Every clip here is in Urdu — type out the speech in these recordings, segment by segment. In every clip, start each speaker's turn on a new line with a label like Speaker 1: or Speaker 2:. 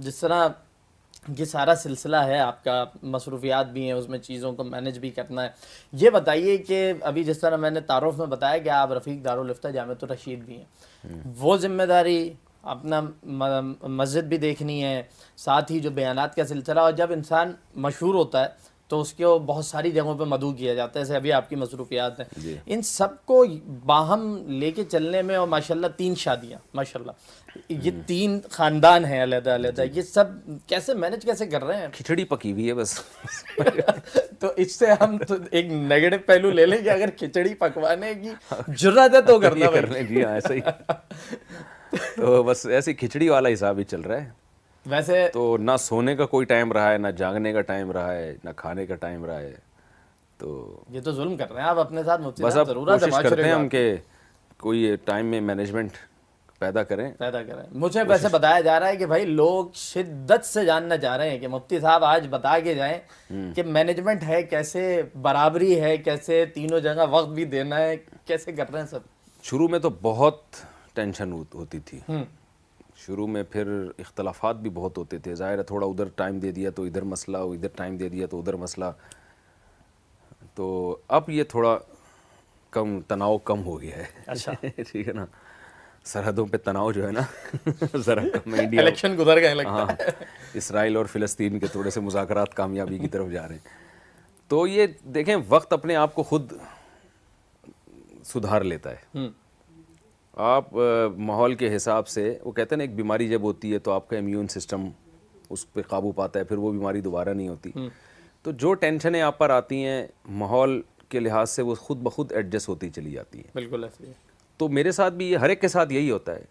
Speaker 1: جس طرح یہ سارا سلسلہ ہے آپ کا، مصروفیات بھی ہیں اس میں، چیزوں کو مینج بھی کرنا ہے، یہ بتائیے کہ ابھی جس طرح میں نے تعارف میں بتایا کہ آپ رفیق دارالفتہ جامعۃ الرشید بھی ہیں، وہ ذمہ داری اپنا مسجد بھی دیکھنی ہے، ساتھ ہی جو بیانات کا سلسلہ، اور جب انسان مشہور ہوتا ہے تو اس کو بہت ساری جگہوں پہ مدعو کیا جاتا ہے، جیسے ابھی آپ کی مصروفیات ہیں،
Speaker 2: جی
Speaker 1: ان سب کو باہم لے کے چلنے میں، اور ماشاءاللہ 3 شادیاں، ماشاءاللہ یہ 3 خاندان ہیں علیحدہ علیحدہ، یہ سب کیسے مینج کیسے کر رہے ہیں؟
Speaker 2: کھچڑی پکی ہوئی ہے بس
Speaker 1: تو اس سے ہم تو ایک نیگیٹو پہلو لے لیں کہ اگر کھچڑی پکوانے کی جرات ہے تو کرنا
Speaker 2: یہ
Speaker 1: بھائی۔
Speaker 2: کر لیں، جی ہاں ایسا ہی تو بس ایسی کھچڑی والا حساب ہی چل رہا ہے.
Speaker 1: ویسے
Speaker 2: تو نہ سونے کا کوئی ٹائم رہا ہے، نہ جاگنے کا ٹائم رہا ہے، نہ کھانے کا ٹائم رہا ہے. تو
Speaker 1: یہ تو ظلم کر رہے ہیں آپ اپنے ساتھ مفتی
Speaker 2: بس
Speaker 1: صاحب،
Speaker 2: اب
Speaker 1: ضرورت ہے
Speaker 2: کوشش
Speaker 1: معاشرے
Speaker 2: کرتے ہیں
Speaker 1: کو
Speaker 2: ہم
Speaker 1: آپ کی
Speaker 2: کہ کوئی ٹائم میں مینجمنٹ پیدا کریں.
Speaker 1: پیدا کریں۔ مجھے ویسے بتایا جا رہا ہے کہ بھائی لوگ شدت سے جاننا چاہ رہے ہیں کہ مفتی صاحب آج بتا کے جائیں کہ مینجمنٹ ہے کیسے، برابری ہے کیسے، تینوں جگہ وقت بھی دینا ہے، کیسے کر رہے ہیں سب؟
Speaker 2: شروع میں تو بہت ٹینشن ہوتی تھی، شروع میں پھر اختلافات بھی بہت ہوتے تھے. ظاہر ہے تھوڑا ادھر ٹائم دے دیا تو ادھر مسئلہ، ادھر ٹائم دے دیا تو ادھر مسئلہ. تو اب یہ تھوڑا تناؤ کم ہو گیا ہے.
Speaker 1: اچھا،
Speaker 2: ٹھیک ہے نا، سرحدوں پہ تناؤ جو ہے نا ذرا کم ہے. انڈیا،
Speaker 1: الیکشن گزر گئے لگتا
Speaker 2: ہاں، اسرائیل اور فلسطین کے تھوڑے سے مذاکرات کامیابی کی طرف جا رہے ہیں. تو یہ دیکھیں وقت اپنے آپ کو خود سدھار لیتا ہے. آپ ماحول کے حساب سے، وہ کہتے ہیں نا ایک بیماری جب ہوتی ہے تو آپ کا امیون سسٹم اس پہ قابو پاتا ہے، پھر وہ بیماری دوبارہ نہیں ہوتی. تو جو ٹینشنیں آپ پر آتی ہیں ماحول کے لحاظ سے وہ خود بخود ایڈجسٹ ہوتی چلی جاتی ہیں.
Speaker 1: بالکل ایسے ہی ہے۔
Speaker 2: تو میرے ساتھ بھی یہ، ہر ایک کے ساتھ یہی ہوتا ہے.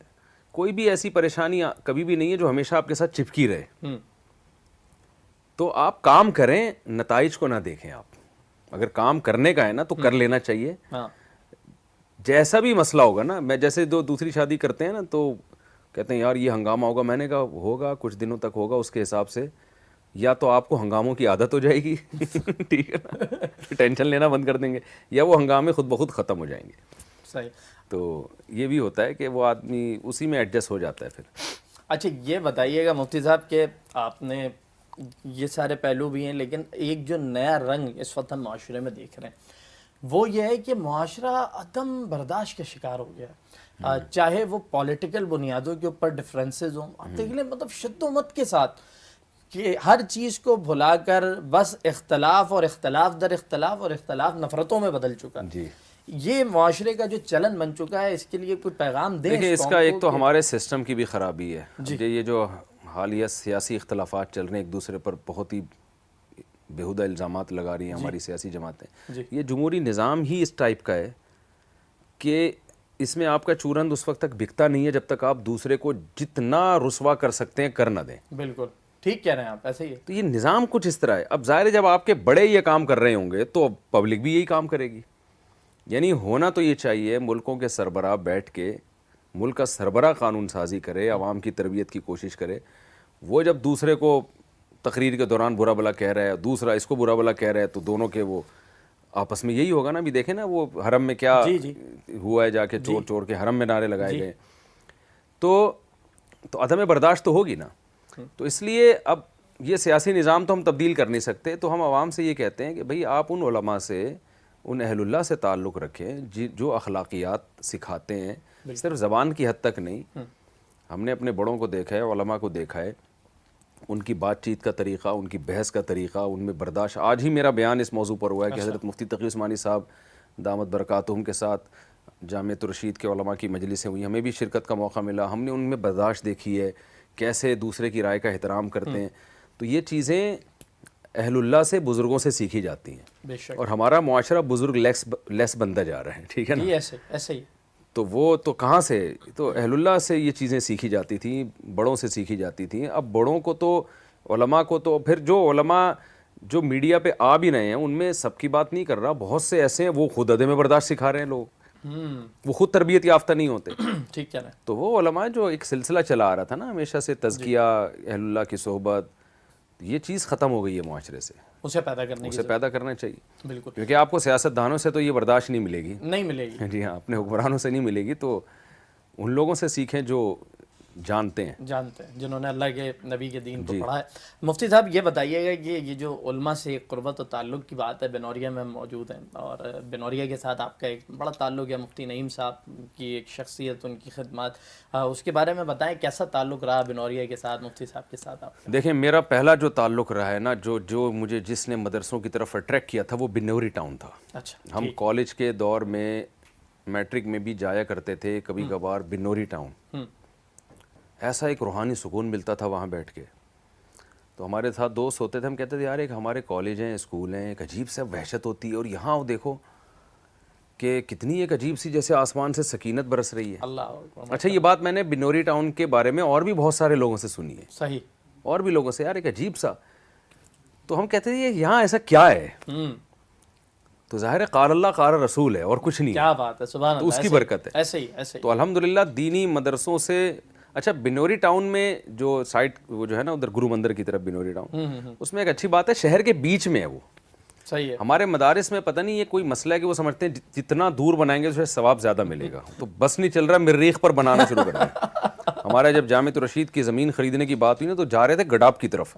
Speaker 2: کوئی بھی ایسی پریشانی کبھی بھی نہیں ہے جو ہمیشہ آپ کے ساتھ چپکی رہے. تو آپ کام کریں، نتائج کو نہ دیکھیں. آپ اگر کام کرنے کا ہے نا تو کر لینا چاہیے.
Speaker 1: ہاں،
Speaker 2: جیسا بھی مسئلہ ہوگا نا، میں جیسے دوسری شادی کرتے ہیں نا تو کہتے ہیں یار یہ ہنگامہ ہوگا. میں نے کہا ہوگا، کچھ دنوں تک ہوگا. اس کے حساب سے یا تو آپ کو ہنگاموں کی عادت ہو جائے گی ٹھیک ہے نا، ٹینشن لینا بند کر دیں گے، یا وہ ہنگامے خود بخود ختم ہو جائیں گے.
Speaker 1: صحیح۔
Speaker 2: تو یہ بھی ہوتا ہے کہ وہ آدمی اسی میں ایڈجسٹ ہو جاتا ہے پھر.
Speaker 1: اچھا یہ بتائیے گا مفتی صاحب کہ آپ نے یہ سارے پہلو بھی ہیں، لیکن ایک جو نیا رنگ اس وقت ہم معاشرے میں دیکھ رہے ہیں وہ یہ ہے کہ معاشرہ عدم برداشت کا شکار ہو گیا ہے. چاہے وہ پولیٹیکل بنیادوں کے اوپر ڈفرینسز ہوں، آپ دیکھ لیں مطلب شد و مت کے ساتھ کہ ہر چیز کو بھلا کر بس اختلاف اور اختلاف در اختلاف اور اختلاف نفرتوں میں بدل چکا ہے.
Speaker 2: جی
Speaker 1: یہ معاشرے کا جو چلن بن چکا ہے، اس کے لیے کوئی پیغام دیں
Speaker 2: دیکھیں،
Speaker 1: اس
Speaker 2: اس
Speaker 1: قوم
Speaker 2: کا ایک
Speaker 1: کو
Speaker 2: تو
Speaker 1: کہ
Speaker 2: ہمارے سسٹم کی بھی خرابی ہے.
Speaker 1: جی،
Speaker 2: یہ جو حالیہ سیاسی اختلافات چل رہے ہیں، ایک دوسرے پر بہت ہی بیہودہ الزامات لگا رہی ہیں ہماری سیاسی جماعتیں.
Speaker 1: جی،
Speaker 2: یہ جمہوری نظام ہی اس ٹائپ کا ہے کہ اس میں آپ کا چورند اس وقت تک بکتا نہیں ہے جب تک آپ دوسرے کو جتنا رسوا کر سکتے ہیں کر نہ دیں.
Speaker 1: بالکل ٹھیک کہہ رہے ہیں آپ، ایسے ہی ہے۔
Speaker 2: تو یہ نظام کچھ اس طرح ہے. اب ظاہر ہے جب آپ کے بڑے یہ کام کر رہے ہوں گے تو پبلک بھی یہی کام کرے گی. یعنی ہونا تو یہ چاہیے ملکوں کے سربراہ بیٹھ کے ملک کا سربراہ قانون سازی کرے، عوام کی تربیت کی کوشش کرے. وہ جب دوسرے کو تقریر کے دوران برا بلا کہہ رہا ہے، دوسرا اس کو برا بلا کہہ رہا ہے، تو دونوں کے وہ آپس میں یہی ہوگا نا. بھی دیکھیں نا وہ حرم میں کیا
Speaker 1: جی جی
Speaker 2: ہوا ہے، جا کے چور چور کے حرم میں نعرے لگائے
Speaker 1: جی،
Speaker 2: گئے. تو عدم برداشت تو ہوگی نا. تو اس لیے اب یہ سیاسی نظام تو ہم تبدیل کر نہیں سکتے. تو ہم عوام سے یہ کہتے ہیں کہ بھئی آپ ان علماء سے، ان اہل اللہ سے تعلق رکھیں جو اخلاقیات سکھاتے ہیں، صرف زبان کی حد تک نہیں. ہم نے اپنے بڑوں کو دیکھا ہے، علماء کو دیکھا ہے، ان کی بات چیت کا طریقہ، ان کی بحث کا طریقہ، ان میں برداشت. آج ہی میرا بیان اس موضوع پر ہوا ہے کہ حضرت مفتی تقی عثمانی صاحب دامت برکاتہم کے ساتھ جامعۃ الرشید کے علماء کی مجلسیں ہوئی، ہمیں بھی شرکت کا موقع ملا. ہم نے ان میں برداشت دیکھی ہے، کیسے دوسرے کی رائے کا احترام کرتے ہیں. تو یہ چیزیں اہل اللہ سے، بزرگوں سے سیکھی جاتی ہیں.
Speaker 1: بے شک
Speaker 2: اور ہمارا معاشرہ بزرگ لیس بنتا جا رہا ہے. ٹھیک ہے نا.
Speaker 1: جی، ایسے ایسے ہی.
Speaker 2: تو وہ تو کہاں سے، تو اہل اللہ سے یہ چیزیں سیکھی جاتی تھیں، بڑوں سے سیکھی جاتی تھیں. اب بڑوں کو تو، علماء کو تو، پھر جو علماء جو میڈیا پہ آ بھی رہے ہیں ان میں سب کی بات نہیں کر رہا، بہت سے ایسے ہیں وہ خود عدم برداشت سکھا رہے ہیں لوگ، وہ خود تربیت یافتہ نہیں ہوتے.
Speaker 1: ٹھیک کہہ رہے ہیں.
Speaker 2: تو وہ علماء جو ایک سلسلہ چلا آ رہا تھا نا ہمیشہ سے، تزکیہ، اہل اللہ کی صحبت، یہ چیز ختم ہو گئی ہے معاشرے سے.
Speaker 1: اسے پیدا کرنے کی
Speaker 2: اسے پیدا کرنا چاہیے،
Speaker 1: بالکل
Speaker 2: کیونکہ آپ کو سیاست دانوں سے تو یہ برداشت نہیں ملے گی.
Speaker 1: نہیں ملے گی.
Speaker 2: جی ہاں، اپنے حکمرانوں سے نہیں ملے گی. تو ان لوگوں سے سیکھیں جو جانتے ہیں،
Speaker 1: جنہوں نے اللہ کے نبی کے دین کو پڑھا ہے۔ مفتی صاحب یہ بتائیے گا کہ یہ جو علماء سے قربت و تعلق کی بات ہے، بنوریا میں ہم موجود ہیں اور بنوریا کے ساتھ آپ کا ایک بڑا تعلق ہے، مفتی نعیم صاحب کی ایک شخصیت، ان کی خدمات، اس کے بارے میں بتائیں کیسا تعلق رہا بنوریا کے ساتھ، مفتی صاحب کے ساتھ آپ کا؟
Speaker 2: دیکھیں میرا پہلا جو تعلق رہا ہے نا، جو مجھے جس نے مدرسوں کی طرف اٹریکٹ کیا تھا وہ بنوری ٹاؤن تھا۔
Speaker 1: اچھا،
Speaker 2: ہم کالج کے دور میں میٹرک میں بھی جایا کرتے تھے کبھی کبھار بنوری ٹاؤن، ایسا ایک روحانی سکون ملتا تھا وہاں بیٹھ کے۔ تو ہمارے ساتھ دوست ہوتے تھے، ہم کہتے تھے یار ایک ہمارے کالج ہیں، اسکول ہیں، ایک عجیب سا وحشت ہوتی ہے، اور یہاں دیکھو کہ کتنی ایک عجیب سی جیسے آسمان سے سکینت برس رہی ہے۔
Speaker 1: اللہ
Speaker 2: اچھا یہ بات میں نے بنوری ٹاؤن کے بارے میں اور بھی بہت سارے لوگوں سے سنی ہے،
Speaker 1: صحیح،
Speaker 2: اور بھی لوگوں سے، یار ایک عجیب سا۔ تو ہم کہتے تھے یہاں ایسا کیا ہے؟ تو ظاہر ہے قال اللہ قال رسول ہے اور کچھ نہیں ہے،
Speaker 1: کیا بات ہے، سبحان
Speaker 2: تو
Speaker 1: اللہ،
Speaker 2: اس کی برکت ہے۔
Speaker 1: ایسے ہی
Speaker 2: تو الحمدللہ دینی مدرسوں سے، اچھا بنوری ٹاؤن میں جو سائٹ وہ جو ہے نا ادھر گرو مندر کی طرف بنوری ٹاؤن، اس میں ایک اچھی بات ہے شہر کے بیچ میں ہے وہ۔
Speaker 1: صحیح ہے،
Speaker 2: ہمارے مدارس میں پتہ نہیں یہ کوئی مسئلہ ہے کہ وہ سمجھتے ہیں جتنا دور بنائیں گے اس سے ثواب زیادہ ملے گا، تو بس نہیں چل رہا، مریخ پر بنانا شروع کر دیا۔ ہمارا جب جامع الرشید کی زمین خریدنے کی بات ہوئی نا تو جا رہے تھے گڈاپ کی طرف،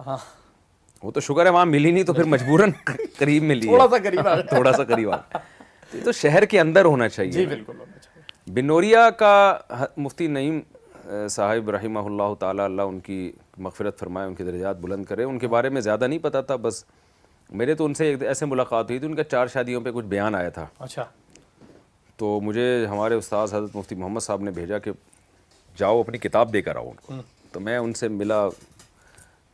Speaker 2: وہ تو شکر ہے وہاں ملی نہیں، تو پھر مجبوراً قریب میں لی،
Speaker 1: تھوڑا سا قریب آ گئے۔
Speaker 2: تھوڑا سا قریب آ گئے۔ تو شہر کے اندر ہونا چاہیے۔
Speaker 1: جی بالکل ہونا چاہیے۔
Speaker 2: بنوریا کا مفتی نعیم صاحب رحمہ اللہ تعالی، اللہ ان کی مغفرت فرمائے، ان کے درجات بلند کرے، ان کے بارے میں زیادہ نہیں پتا تھا، بس میرے تو ان سے ایک ایسے ملاقات ہوئی تھی، ان کا 4 شادیوں پہ کچھ بیان آیا تھا،
Speaker 1: اچھا،
Speaker 2: تو مجھے ہمارے استاذ حضرت مفتی محمد صاحب نے بھیجا کہ جاؤ اپنی کتاب دے کر آؤ ان کو۔ تو میں ان سے ملا،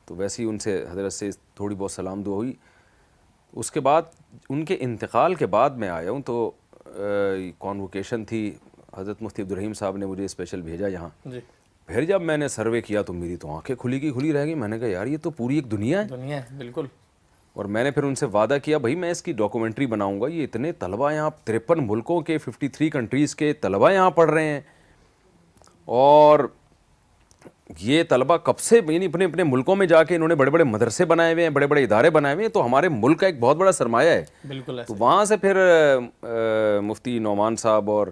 Speaker 2: تو ویسے ہی ان سے حضرت سے تھوڑی بہت سلام دعا ہوئی۔ اس کے بعد ان کے انتقال کے بعد میں آیا ہوں، تو کانوکیشن تھی، حضرت مفتی عبدالرحیم صاحب نے مجھے اسپیشل بھیجا یہاں۔ پھر جب میں نے سروے کیا تو میری تو آنکھیں کھلی کی کھلی رہ گئی، میں نے کہا یار یہ تو پوری ایک دنیا ہے۔
Speaker 1: بالکل۔
Speaker 2: اور میں نے پھر ان سے وعدہ کیا بھائی میں اس کی ڈاکومنٹری بناؤں گا، یہ اتنے طلبہ یہاں 53 ملکوں کے 53 کنٹریز کے طلبہ یہاں پڑھ رہے ہیں، اور یہ طلبہ کب سے یعنی اپنے اپنے ملکوں میں جا کے انہوں نے بڑے بڑے مدرسے بنائے ہوئے ہیں، بڑے بڑے ادارے بنائے ہوئے ہیں، تو ہمارے ملک کا ایک بہت بڑا سرمایہ ہے۔
Speaker 1: بالکل۔
Speaker 2: تو وہاں سے پھر مفتی نعمان صاحب اور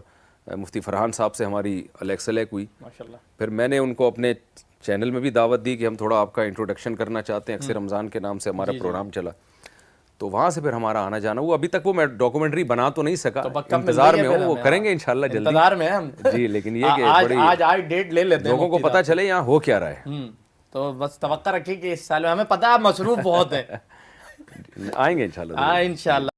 Speaker 2: مفتی فرحان صاحب سے ہماری الیکس الیک ہوئی،
Speaker 1: ماشاءاللہ۔
Speaker 2: پھر میں نے ان کو اپنے چینل میں بھی دعوت دی کہ ہم تھوڑا آپ کا انٹروڈکشن کرنا چاہتے ہیں، اکثر رمضان کے نام سے ہمارا پروگرام چلا، تو وہاں سے پھر ہمارا آنا جانا ہوا۔ ابھی تک وہ میں ڈاکومنٹری بنا تو نہیں سکا، انتظار میں ہوں، وہ کریں گے انشاءاللہ جلدی،
Speaker 1: انتظار میں ہم
Speaker 2: جی، لیکن یہ کہ
Speaker 1: آج ڈیٹ لے لیتے ہیں،
Speaker 2: لوگوں کو پتہ چلے یہاں ہو کیا رہا ہے۔
Speaker 1: تو بس توقع رکھیں کہ اس سال میں، ہمیں پتہ ہے مصروف بہت ہے،
Speaker 2: آئیں گے انشاءاللہ۔
Speaker 1: انشاءاللہ۔